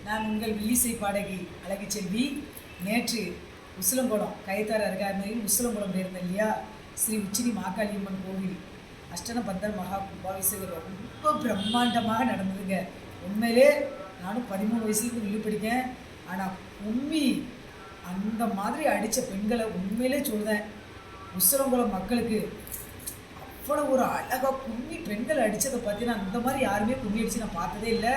நான் உங்கள் வில்லிசை பாடகி அழகு செல்வி. நேற்று உசிலங்குளம் கயத்தார் அருகாமையில் உசிலங்குளம் இருந்தேன் இல்லையா, ஸ்ரீ உச்சினி மாகாளியம்மன் கோவில் அஷ்டன பந்தர் மகா கும்பாபிஷேகம் ரொம்ப பிரம்மாண்டமாக நடந்ததுங்க. உண்மையிலே நானும் 13 வயசுலேருந்து வில்லு படிக்கேன். ஆனால் கும்மி அந்த மாதிரி அடித்த பெண்களை உண்மையிலே சொல்லுதேன், உசிலங்குளம் மக்களுக்கு அவ்வளோ ஒரு அழகாக கும்மி பெண்கள் அடித்ததை பார்த்தீங்கன்னா அந்த மாதிரி யாருமே கும்மி அடித்து நான் பார்த்ததே இல்லை.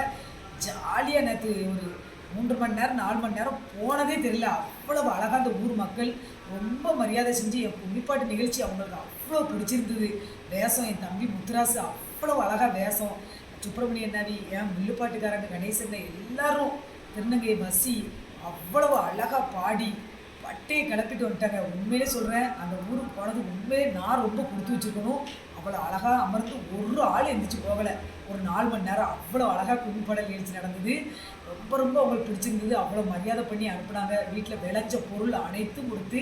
ஜாலியாக நேற்று ஒரு 3 மணி நேரம் 4 மணி நேரம் போனதே தெரியல. அவ்வளவு அழகாக அந்த ஊர் மக்கள் ரொம்ப மரியாதை செஞ்சு என் கும்மிப்பாட்டு நிகழ்ச்சி அவங்களுக்கு அவ்வளோ பிடிச்சிருந்தது. வேஷம் என் தம்பி முத்துராசு அவ்வளோ அழகாக வேஷம், சுப்பிரமணியன் நவி, என் வில்லுப்பாட்டுக்காரங்க கணேசன் எல்லாரும் திருநங்கை வசி அவ்வளவு அழகாக பாடி பட்டையை கிளப்பிட்டு வந்துட்டாங்க. உண்மையிலே சொல்கிறேன், அந்த ஊருக்கு போனது உண்மையிலே நான் ரொம்ப கொடுத்து வச்சுருக்கணும். அவ்வளோ அழகாக அமர்ந்து ஒரு ஆள் எந்திரிச்சு போகலை. ஒரு 4 மணி நேரம் அவ்வளோ அழகாக கும்மிப்பாடல் நிகழ்ச்சி நடந்தது. ரொம்ப ரொம்ப அவங்களுக்கு பிடிச்சிருந்தது. அவ்வளோ மரியாதை பண்ணி அனுப்புனாங்க. வீட்டில் விளைஞ்ச பொருள் அனைத்தும் கொடுத்து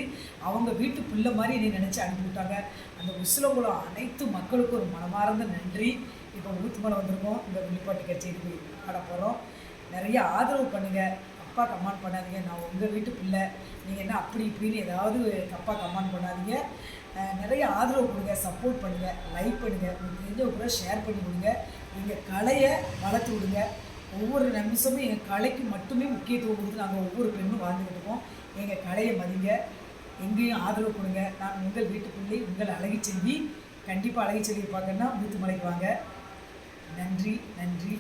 அவங்க வீட்டு பிள்ளை மாதிரி என்னை நினச்சி அனுப்பிவிட்டாங்க. அந்த உசிலங்குளம் அனைத்து மக்களுக்கும் ஒரு மனமார்ந்த நன்றி. இப்போ ஊத்துமலை வந்திருக்கோம், இந்த வில்லுப்பாட்டு கச்சேரி பாட போகிறோம். நிறைய ஆதரவு பண்ணுங்கள், தப்பாக கமெண்ட் பண்ணாதீங்க. நான் உங்கள் வீட்டு பிள்ளை, நீங்கள் என்ன அப்படி இப்படின்னு ஏதாவது தப்பாக கமெண்ட் பண்ணாதீங்க. நிறைய ஆதரவு கொடுங்க, சப்போர்ட் பண்ணுங்கள், லைக் பண்ணுங்கள், உங்களுக்கு தெரிஞ்சவங்க கூட ஷேர் பண்ணி கொடுங்க. எங்கள் கலையை வளர்த்து விடுங்க. ஒவ்வொரு நிமிஷமும் எங்கள் கலைக்கு மட்டுமே முக்கியத்துவம் கொடுத்து நாங்கள் ஒவ்வொரு பெண்ணும் வாழ்ந்துக்கிட்டு இருக்கோம். எங்கள் கலையை மதிங்க, எங்கேயும் ஆதரவு கொடுங்க. நான் உங்கள் வீட்டு பிள்ளை, உங்கள் அழகு செல்வி. கண்டிப்பாக அழகு செல்வியை பார்க்கணுன்னா ஊத்துமலைக்கு வாங்க. நன்றி நன்றி.